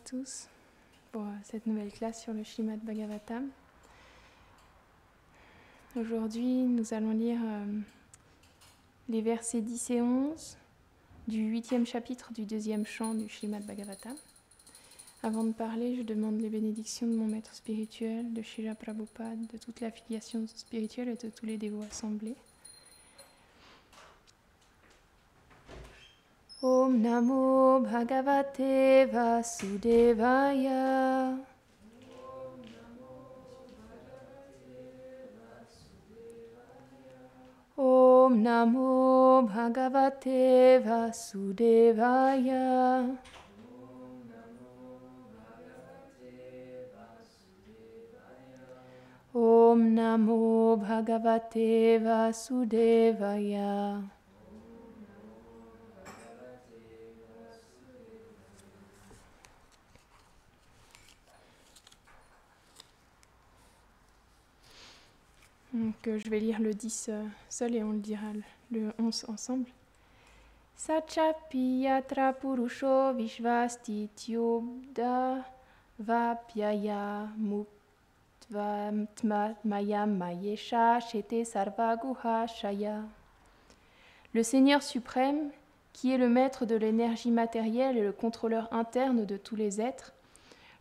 tous pour cette nouvelle classe sur le Śrīmad Bhagavatam. Aujourd'hui, nous allons lire les versets 10 et 11 du 8e chapitre du 2e chant du Śrīmad Bhagavatam. Avant de parler, je demande les bénédictions de mon maître spirituel, de Srila Prabhupada, de toute l'affiliation spirituelle et de tous les dévots assemblés. Om Namo Bhagavate Vasudevaya. Om Namo Bhagavate Vasudevaya. Om Namo Bhagavate Vasudevaya. Donc, je vais lire le 10 seul et on le dira le 11 ensemble. Sachapi yatra purusho vishvasti tyobda vapyaya muktva mayam mayesha shete sarva guha shaya. Le Seigneur suprême, qui est le maître de l'énergie matérielle et le contrôleur interne de tous les êtres,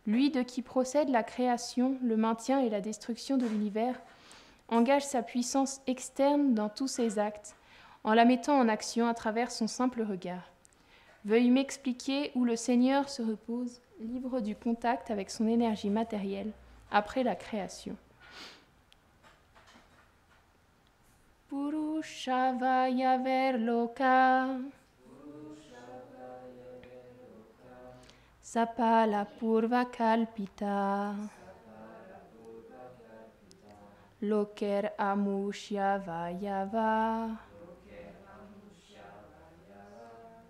lui de qui procède la création, le maintien et la destruction de l'univers, engage sa puissance externe dans tous ses actes, en la mettant en action à travers son simple regard. Veuille m'expliquer où le Seigneur se repose, libre du contact avec son énergie matérielle, après la création. Purushavaya verloka Sapala purva kalpita Loker amushya vayava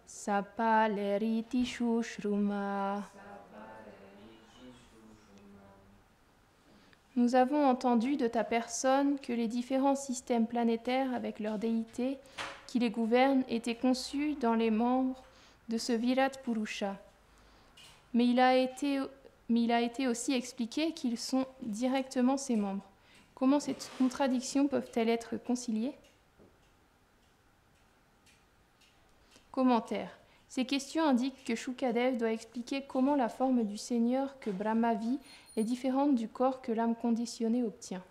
Sapaleriti shushruma. Nous avons entendu de ta personne que les différents systèmes planétaires avec leurs déités qui les gouvernent étaient conçus dans les membres de ce Virat Purusha. Mais il a été aussi expliqué qu'ils sont directement ses membres. Comment ces contradictions peuvent-elles être conciliées ? Commentaire. Ces questions indiquent que Shukadev doit expliquer comment la forme du Seigneur que Brahma vit est différente du corps que l'âme conditionnée obtient.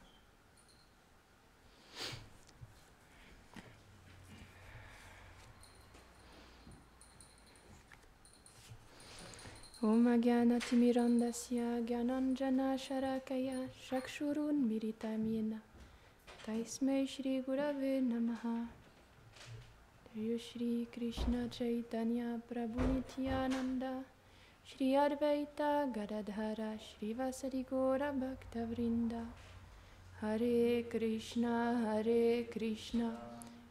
Om Agana Timirandasya Gyananjana Sharakaya Shakshurun Miritamyena Taismai Shri Gurave Namaha. Shri Krishna Chaitanya Prabhu Nityananda Shri Advaita Gadadhara Shri Vasari Gora Bhakta Vrinda. Hare Krishna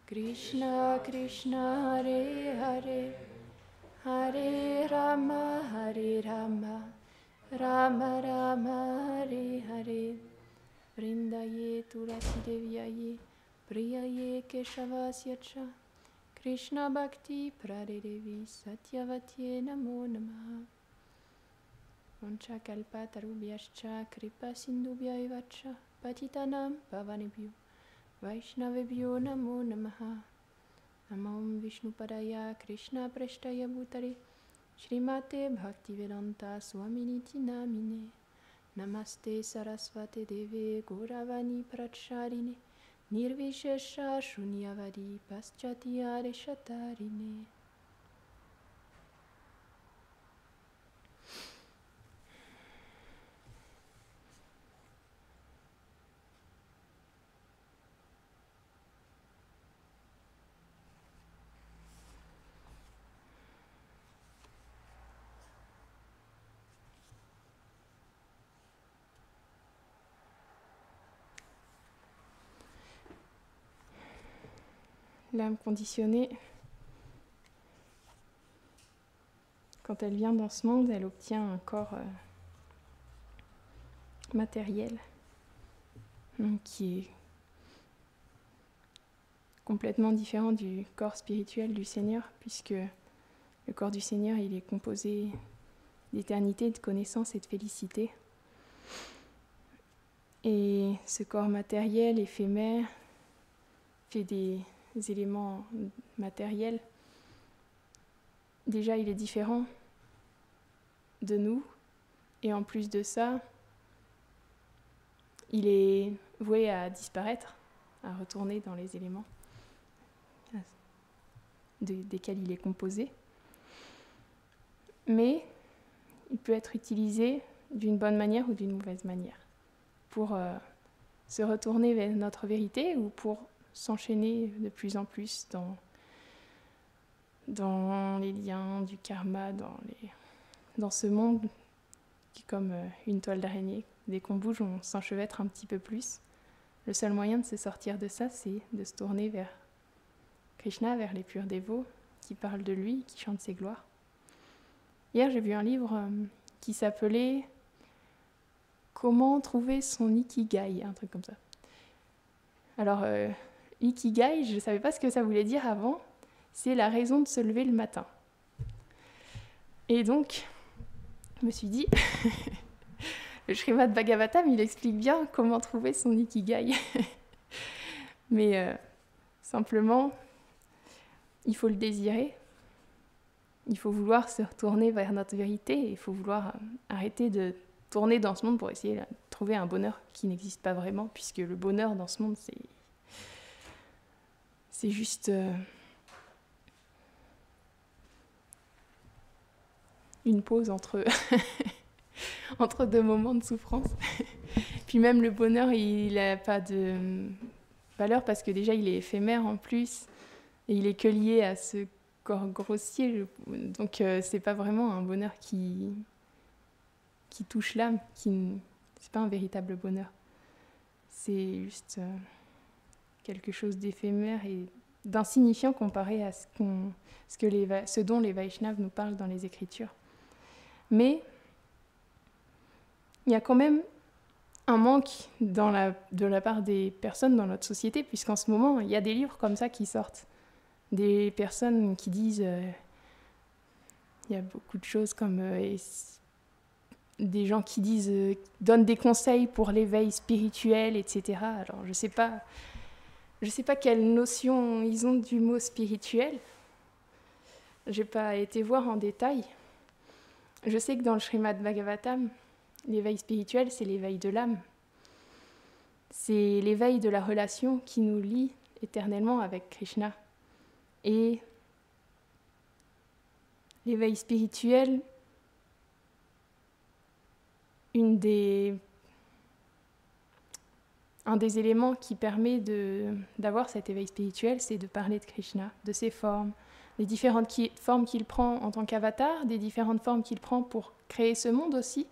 Krishna Krishna Hare Hare Hare Rama Rama Rama Hare Hare. Vrindaye Tulasi Devyaye Priyaye Keshavasyacha Krishna Bhakti Pradedevi Satyavatye Namo Namaha. Vancha Kalpa Tarubhyascha Kripa Sindhubhya Evacha Patitanam Pavanebhyo Vaishnavebhyo Namo Namaha. Namam Vishnupadaya Krishna Preshtaya Bhutare Shrimate Bhaktivedanta Swaminiti Namine. Namaste Sarasvate Deve Gauravani Pracharine Nirvishesha Shunyavadi Paschatya Reshatarine. L'âme conditionnée, quand elle vient dans ce monde, elle obtient un corps matériel qui est complètement différent du corps spirituel du Seigneur, puisque le corps du Seigneur, il est composé d'éternité, de connaissance et de félicité. Et ce corps matériel, éphémère, fait des éléments matériels. Déjà, il est différent de nous. Et en plus de ça, il est voué à disparaître, à retourner dans les éléments desquels il est composé. Mais il peut être utilisé d'une bonne manière ou d'une mauvaise manière pour se retourner vers notre vérité ou pour s'enchaîner de plus en plus dans les liens du karma, dans ce monde qui est comme une toile d'araignée. Dès qu'on bouge, on s'enchevêtre un petit peu plus. Le seul moyen de se sortir de ça, c'est de se tourner vers Krishna, vers les purs dévots, qui parlent de lui, qui chantent ses gloires. Hier, j'ai vu un livre qui s'appelait « Comment trouver son ikigai », un truc comme ça. Alors, ikigai, je ne savais pas ce que ça voulait dire avant, c'est la raison de se lever le matin. Et donc, je me suis dit, le Srimad Bhagavatam, il explique bien comment trouver son ikigai. Mais simplement, il faut le désirer, il faut vouloir se retourner vers notre vérité, il faut vouloir arrêter de tourner dans ce monde pour essayer de trouver un bonheur qui n'existe pas vraiment, puisque le bonheur dans ce monde, c'est juste une pause entre, entre deux moments de souffrance. Puis même le bonheur, il n'a pas de valeur parce que déjà, il est éphémère en plus. Et il est que lié à ce corps grossier. Donc, c'est pas vraiment un bonheur qui touche l'âme. C'est pas un véritable bonheur. C'est juste quelque chose d'éphémère et d'insignifiant comparé à ce dont les Vaishnavas nous parlent dans les Écritures. Mais il y a quand même un manque de la part des personnes dans notre société, puisqu'en ce moment, il y a des livres comme ça qui sortent. Des personnes qui disent... il y a beaucoup de choses comme... des gens qui disent... donnent des conseils pour l'éveil spirituel, etc. Alors, je sais pas quelle notion ils ont du mot spirituel. J'ai pas été voir en détail. Je sais que dans le Srimad Bhagavatam, l'éveil spirituel, c'est l'éveil de l'âme. C'est l'éveil de la relation qui nous lie éternellement avec Krishna. Et l'éveil spirituel, un des éléments qui permet d'avoir cet éveil spirituel, c'est de parler de Krishna, de ses formes, des différentes formes qu'il prend en tant qu'avatar, des différentes formes qu'il prend pour créer ce monde aussi.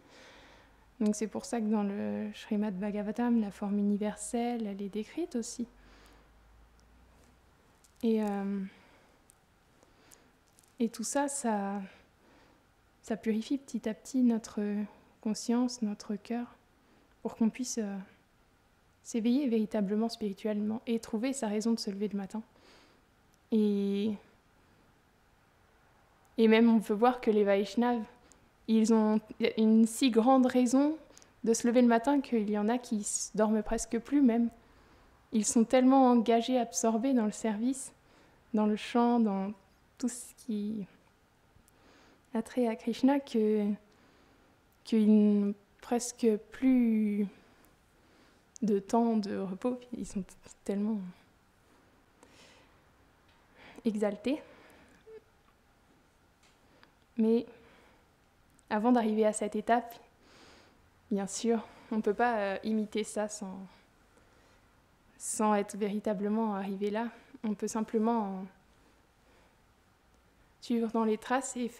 Donc c'est pour ça que dans le Srimad Bhagavatam, la forme universelle, elle est décrite aussi. Et tout ça, ça purifie petit à petit notre conscience, notre cœur, pour qu'on puisse s'éveiller véritablement spirituellement et trouver sa raison de se lever le matin. Et même on peut voir que les Vaishnavas, ils ont une si grande raison de se lever le matin qu'il y en a qui dorment presque plus même. Ils sont tellement engagés, absorbés dans le service, dans le chant, dans tout ce qui a trait à Krishna qu'ils n'ont presque plus de temps de repos. Ils sont tellement exaltés. Mais avant d'arriver à cette étape, bien sûr, on ne peut pas imiter ça sans être véritablement arrivé là. On peut simplement suivre dans les traces et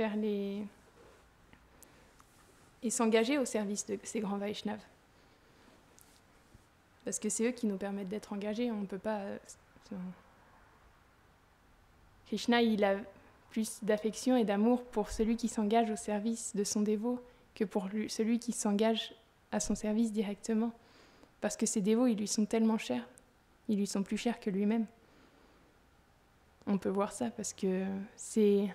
et s'engager au service de ces grands Vaishnavas. Parce que c'est eux qui nous permettent d'être engagés. On ne peut pas... Krishna, il a plus d'affection et d'amour pour celui qui s'engage au service de son dévot que pour celui qui s'engage à son service directement. Parce que ces dévots, ils lui sont tellement chers. Ils lui sont plus chers que lui-même. On peut voir ça parce que c'est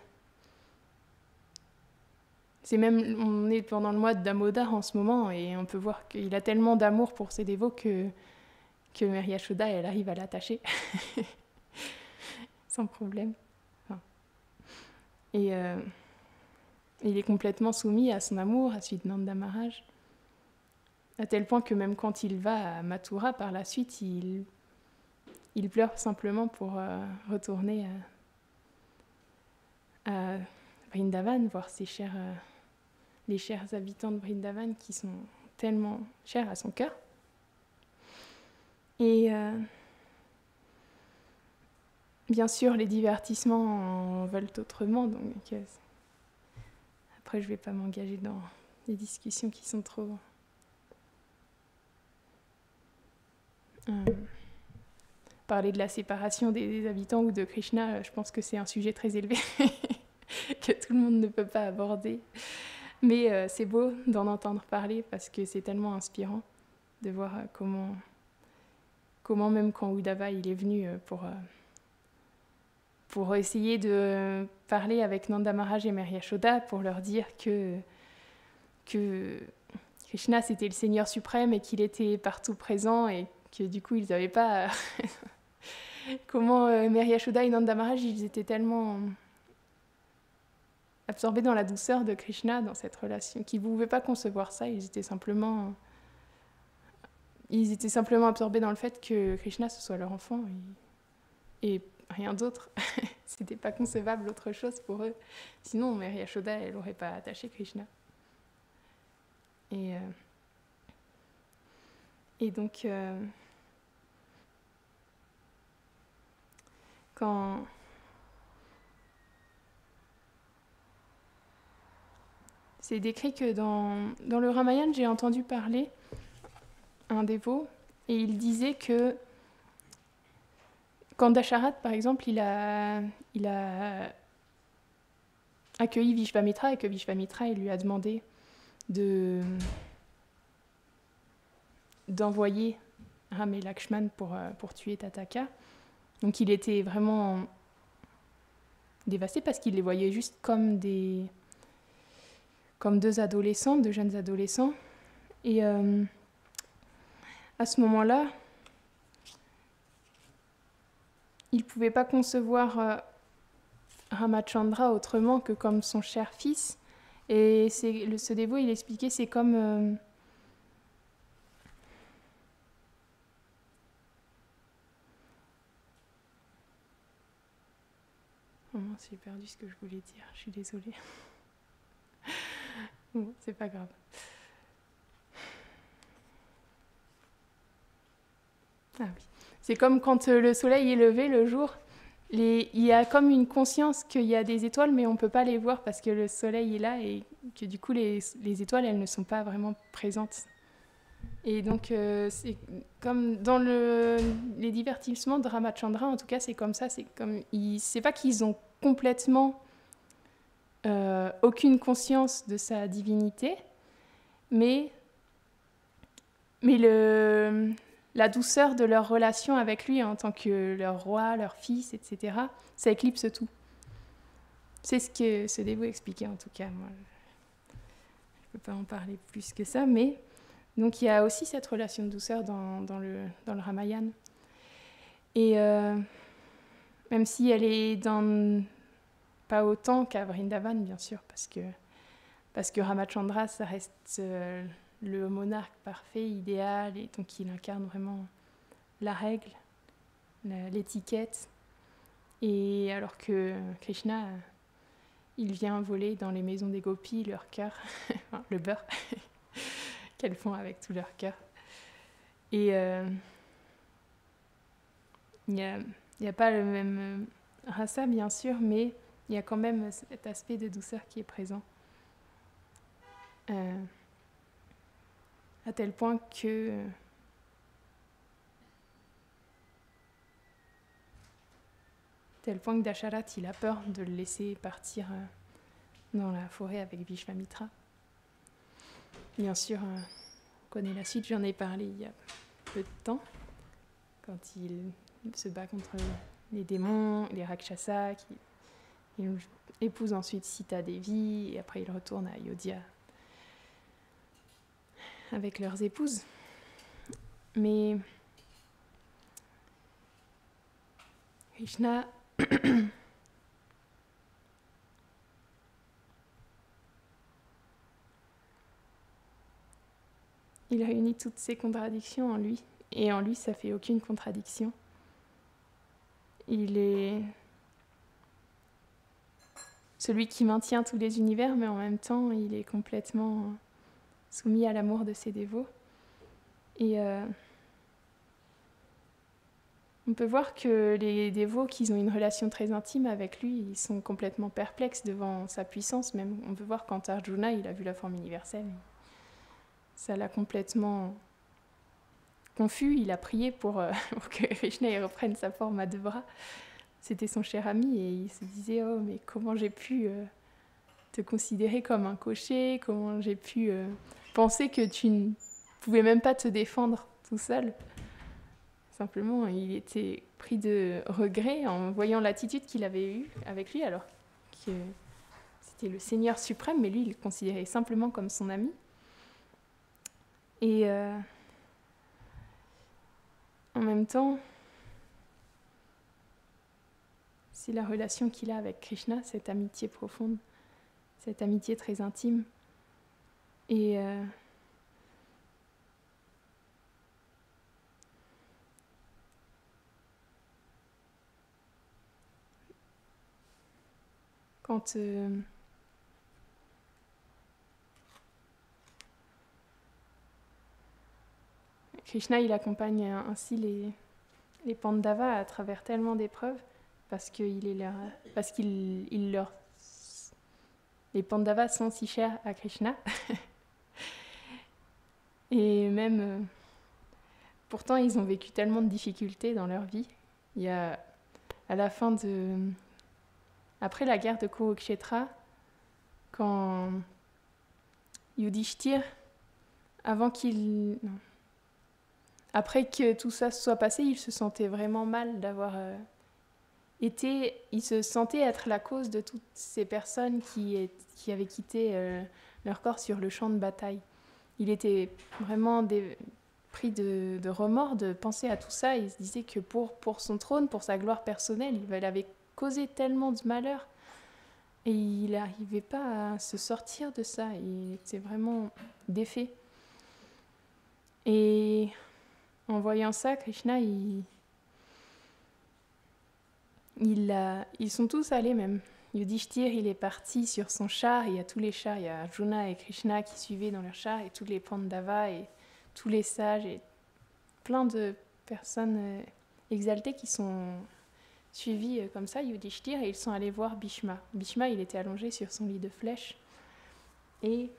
on est pendant le mois de Damodar en ce moment, et on peut voir qu'il a tellement d'amour pour ses dévots que Mère Yashoda, elle arrive à l'attacher sans problème. Enfin, et il est complètement soumis à son amour, à celui de Nanda Maharaj, à tel point que même quand il va à Mathura par la suite, il pleure simplement pour retourner à Vrindavan, voir les chers habitants de Vrindavan qui sont tellement chers à son cœur. Et bien sûr, les divertissements en veulent autrement, donc après je ne vais pas m'engager dans des discussions qui sont trop... Parler de la séparation des habitants ou de Krishna, je pense que c'est un sujet très élevé que tout le monde ne peut pas aborder. Mais c'est beau d'en entendre parler parce que c'est tellement inspirant de voir comment même quand Uddhava il est venu pour essayer de parler avec Nanda Maharaj et Mère Yashoda pour leur dire que Krishna c'était le Seigneur suprême et qu'il était partout présent et que du coup ils n'avaient pas... Comment Mère Yashoda et Nanda Maharaj ils étaient tellement absorbés dans la douceur de Krishna, dans cette relation, qu'ils ne pouvaient pas concevoir ça, ils étaient simplement absorbés dans le fait que Krishna ce soit leur enfant et rien d'autre. C'était pas concevable autre chose pour eux. Sinon, Mère Yashoda, elle n'aurait pas attaché Krishna. Et donc, quand c'est décrit que dans le Ramayana, j'ai entendu parler un dévot, et il disait que quand Dasharat, par exemple, il a accueilli Vishvamitra, et que Vishvamitra il lui a demandé d'envoyer Ram et Lakshman pour tuer Tataka. Donc il était vraiment dévasté parce qu'il les voyait juste comme deux adolescents, deux jeunes adolescents. Et à ce moment-là, il ne pouvait pas concevoir Ramachandra autrement que comme son cher fils. Et ce dévot, il expliquait, c'est comme... Oh mince, j'ai perdu ce que je voulais dire, je suis désolée. Bon, c'est pas grave. Ah oui. C'est comme quand le soleil est levé le jour, il y a comme une conscience qu'il y a des étoiles, mais on ne peut pas les voir parce que le soleil est là et que du coup les étoiles, elles ne sont pas vraiment présentes. Et donc, c'est comme dans les divertissements de Ramachandra, en tout cas, c'est comme ça. C'est pas qu'ils ont complètement aucune conscience de sa divinité, mais la douceur de leur relation avec lui en tant que leur roi, leur fils, etc., ça éclipse tout. C'est ce que ce dévot expliquait en tout cas. Moi, je ne peux pas en parler plus que ça, mais donc il y a aussi cette relation de douceur dans le Ramayana. Et même si elle est pas autant qu'à Vrindavan, bien sûr, parce que Ramachandra, ça reste le monarque parfait, idéal, et donc il incarne vraiment la règle, l'étiquette. Et alors que Krishna, il vient voler dans les maisons des gopis leur cœur, enfin, le beurre qu'elles font avec tout leur cœur. Et il n'y a pas le même rasa, bien sûr, mais il y a quand même cet aspect de douceur qui est présent. À tel point que Dasharat, il a peur de le laisser partir dans la forêt avec Vishvamitra. Bien sûr, on connaît la suite, j'en ai parlé il y a peu de temps, quand il se bat contre les démons, les Rakshasas, Il épouse ensuite Sita Devi et après il retourne à Ayodhya avec leurs épouses. Mais Krishna il réunit toutes ces contradictions en lui, et en lui ça fait aucune contradiction. Il est celui qui maintient tous les univers, mais en même temps il est complètement soumis à l'amour de ses dévots. Et on peut voir que les dévots qui ont une relation très intime avec lui, ils sont complètement perplexes devant sa puissance. Même on peut voir quand Arjuna il a vu la forme universelle, ça l'a complètement confus. Il a prié pour que Krishna il reprenne sa forme à deux bras. C'était son cher ami et il se disait « Oh, mais comment j'ai pu te considérer comme un cocher, comment j'ai pu penser que tu ne pouvais même pas te défendre tout seul ?» Simplement, il était pris de regret en voyant l'attitude qu'il avait eue avec lui, alors que c'était le Seigneur suprême, mais lui, il le considérait simplement comme son ami. Et en même temps, c'est la relation qu'il a avec Krishna, cette amitié profonde, cette amitié très intime. Et quand Krishna il accompagne ainsi les Pandavas à travers tellement d'épreuves, parce qu'il les Pandavas sont si chers à Krishna. Et même pourtant ils ont vécu tellement de difficultés dans leur vie. Il y a à la fin après la guerre de Kurukshetra, quand Yudhishthir, après que tout ça soit passé, il se sentait vraiment mal d'avoir il se sentait être la cause de toutes ces personnes qui avaient quitté leur corps sur le champ de bataille. Il était vraiment pris de remords de penser à tout ça. Il se disait que pour son trône, pour sa gloire personnelle, il avait causé tellement de malheur et il n'arrivait pas à se sortir de ça. Il était vraiment défait. Et en voyant ça, Krishna, ils sont tous allés même. Yudhishthir, il est parti sur son char, il y a tous les chars, il y a Arjuna et Krishna qui suivaient dans leur char, et tous les Pandavas, et tous les sages, et plein de personnes exaltées qui sont suivies comme ça, Yudhishthir, et ils sont allés voir Bhishma. Bhishma, il était allongé sur son lit de flèche, et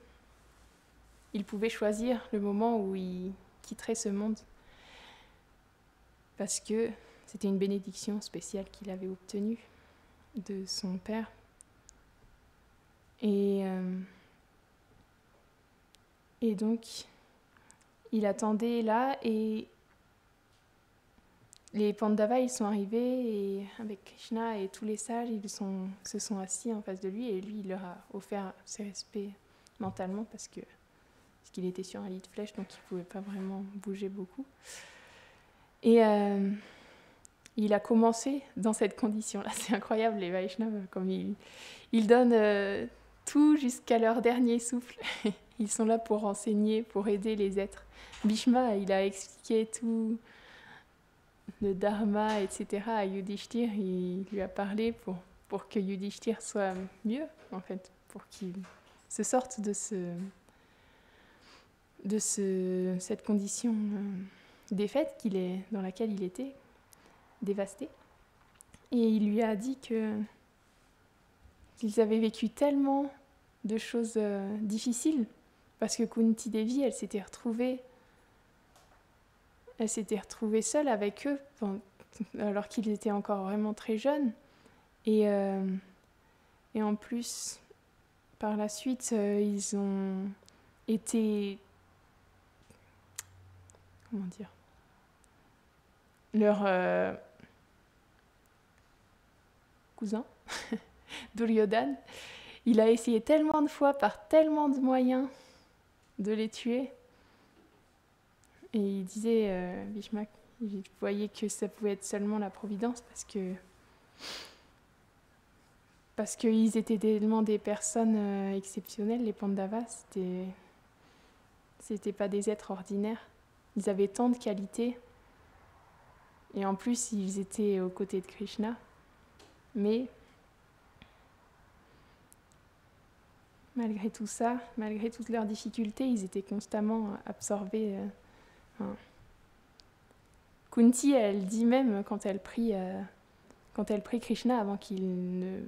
il pouvait choisir le moment où il quitterait ce monde, parce que c'était une bénédiction spéciale qu'il avait obtenue de son père. Et donc, il attendait là, et les Pandavas, ils sont arrivés, et avec Krishna et tous les sages, ils se sont assis en face de lui, et lui, il leur a offert ses respects mentalement, parce qu'il était sur un lit de flèche, donc il ne pouvait pas vraiment bouger beaucoup. Et il a commencé dans cette condition-là. C'est incroyable, les Vaishnavas, comme ils donnent tout jusqu'à leur dernier souffle. Ils sont là pour enseigner, pour aider les êtres. Bhishma, il a expliqué tout le dharma, etc. à Yudhishthir. Il lui a parlé pour que Yudhishthir soit mieux, en fait, pour qu'il se sorte de cette condition défaite dans laquelle il était, dévasté. Et il lui a dit qu'ils avaient vécu tellement de choses difficiles, parce que Kunti Devi, elle s'était retrouvée seule avec eux alors qu'ils étaient encore vraiment très jeunes. Et en plus, par la suite, ils ont été... Comment dire ? Leur cousin Duryodhana, il a essayé tellement de fois, par tellement de moyens, de les tuer. Et il disait, Bhishma, il voyait que ça pouvait être seulement la providence parce qu'ils étaient tellement des personnes exceptionnelles, les Pandavas, c'était pas des êtres ordinaires. Ils avaient tant de qualités. Et en plus, ils étaient aux côtés de Krishna. Mais malgré tout ça, malgré toutes leurs difficultés, ils étaient constamment absorbés. Kunti, elle dit même quand elle prie Krishna avant qu'il ne...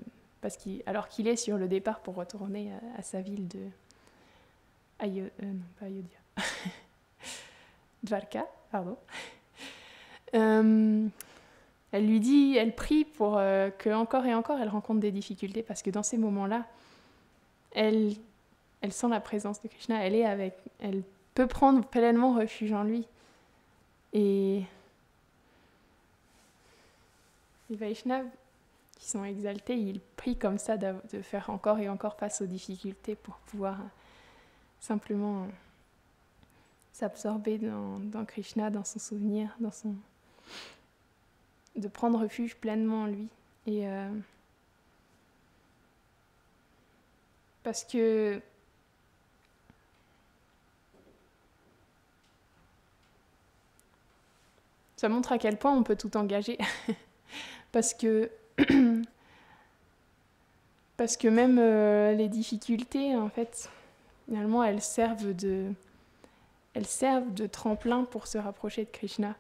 alors qu'il est sur le départ pour retourner à sa ville de... non, pas Ayodhya. Dvarka, pardon. Elle lui dit, elle prie pour que encore et encore elle rencontre des difficultés, parce que dans ces moments-là, elle sent la présence de Krishna, elle peut prendre pleinement refuge en lui. Et les Vaishnavas qui sont exaltés, ils prient comme ça de faire encore et encore face aux difficultés pour pouvoir simplement s'absorber dans Krishna, dans son souvenir, de prendre refuge pleinement en lui. Et parce que ça montre à quel point on peut tout engager. parce que même les difficultés, en fait, finalement, elles servent de tremplin pour se rapprocher de Krishna.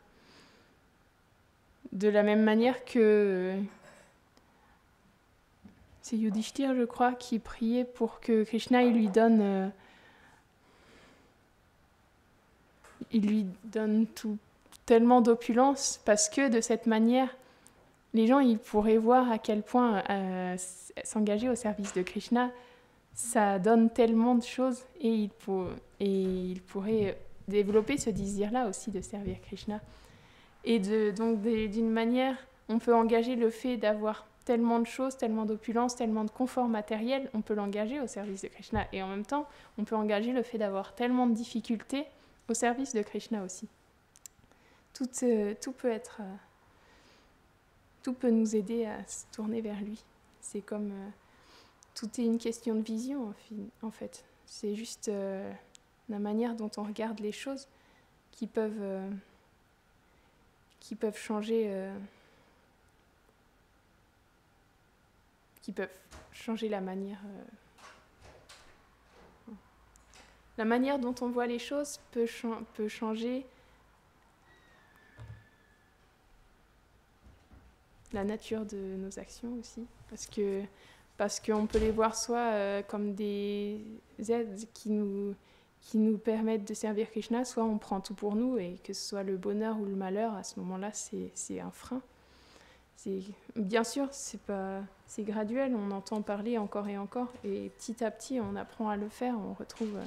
De la même manière que c'est Yudhishthir, je crois, qui priait pour que Krishna il lui donne tellement d'opulence, parce que de cette manière, les gens ils pourraient voir à quel point s'engager au service de Krishna, ça donne tellement de choses, et ils pourraient développer ce désir-là aussi de servir Krishna. Et donc d'une manière, on peut engager le fait d'avoir tellement de choses, tellement d'opulence, tellement de confort matériel, on peut l'engager au service de Krishna. Et en même temps, on peut engager le fait d'avoir tellement de difficultés au service de Krishna aussi. Tout peut nous aider à se tourner vers lui. C'est comme... tout est une question de vision, en fait. C'est juste la manière dont on regarde les choses qui peuvent changer... qui peuvent changer la manière... La manière dont on voit les choses peut changer la nature de nos actions aussi, parce qu'on peut les voir soit comme des aides qui nous permettent de servir Krishna, soit on prend tout pour nous, et que ce soit le bonheur ou le malheur, à ce moment-là, c'est un frein. Bien sûr, c'est graduel, on entend parler encore et encore, et petit à petit, on apprend à le faire, on retrouve,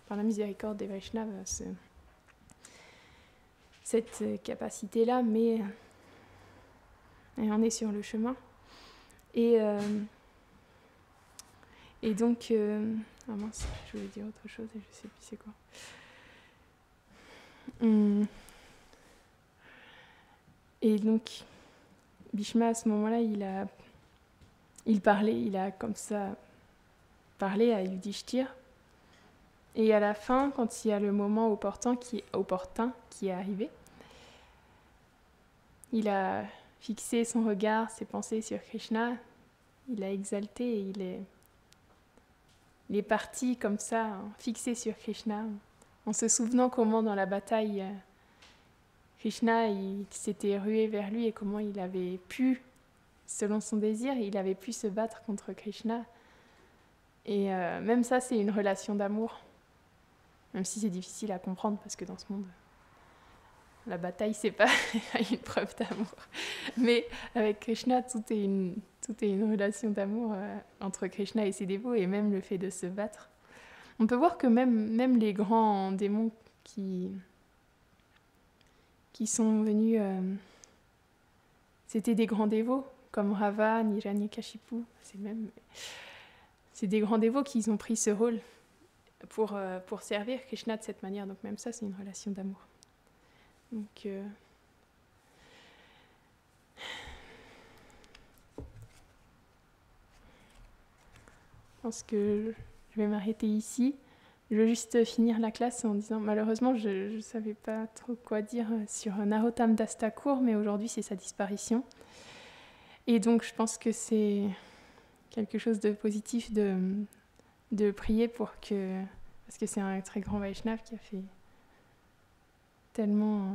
par la miséricorde des Vaishnavas, cette capacité-là, mais on est sur le chemin. Et donc... ah mince, je voulais dire autre chose et je sais plus c'est quoi. Et donc... Bhishma, à ce moment-là, il a comme ça parlé à Yudhishthir. Et à la fin, quand il y a le moment opportun qui est arrivé, il a fixé son regard, ses pensées sur Krishna, il a exalté et il est parti comme ça, fixé sur Krishna, en se souvenant comment dans la bataille... Krishna, il s'était rué vers lui et comment il avait pu, selon son désir, il avait pu se battre contre Krishna. Et même ça, c'est une relation d'amour. Même si c'est difficile à comprendre, parce que dans ce monde, la bataille, c'est pas une preuve d'amour. Mais avec Krishna, tout est une relation d'amour entre Krishna et ses dévots, et même le fait de se battre. On peut voir que même les grands démons qui sont venus... c'était des grands dévots, comme Rava, Hiranyakashipu. C'est des grands dévots qui ont pris ce rôle pour servir Krishna de cette manière. Donc même ça, c'est une relation d'amour. Donc, je pense que je vais m'arrêter ici. Je veux juste finir la classe en disant, malheureusement, je ne savais pas trop quoi dire sur Narottam Das Thakur, mais aujourd'hui, c'est sa disparition. Et donc, je pense que c'est quelque chose de positif de prier parce que c'est un très grand Vaishnav qui a fait tellement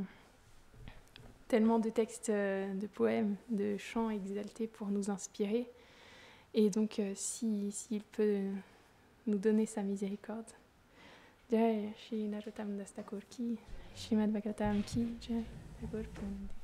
de textes, de poèmes, de chants exaltés pour nous inspirer. Et donc, s'il peut nous donner sa miséricorde. Jai Shri Narottam Das Thakur ki, Shrimad Bhagavatam ki, Jai Gaur Purnanidhi.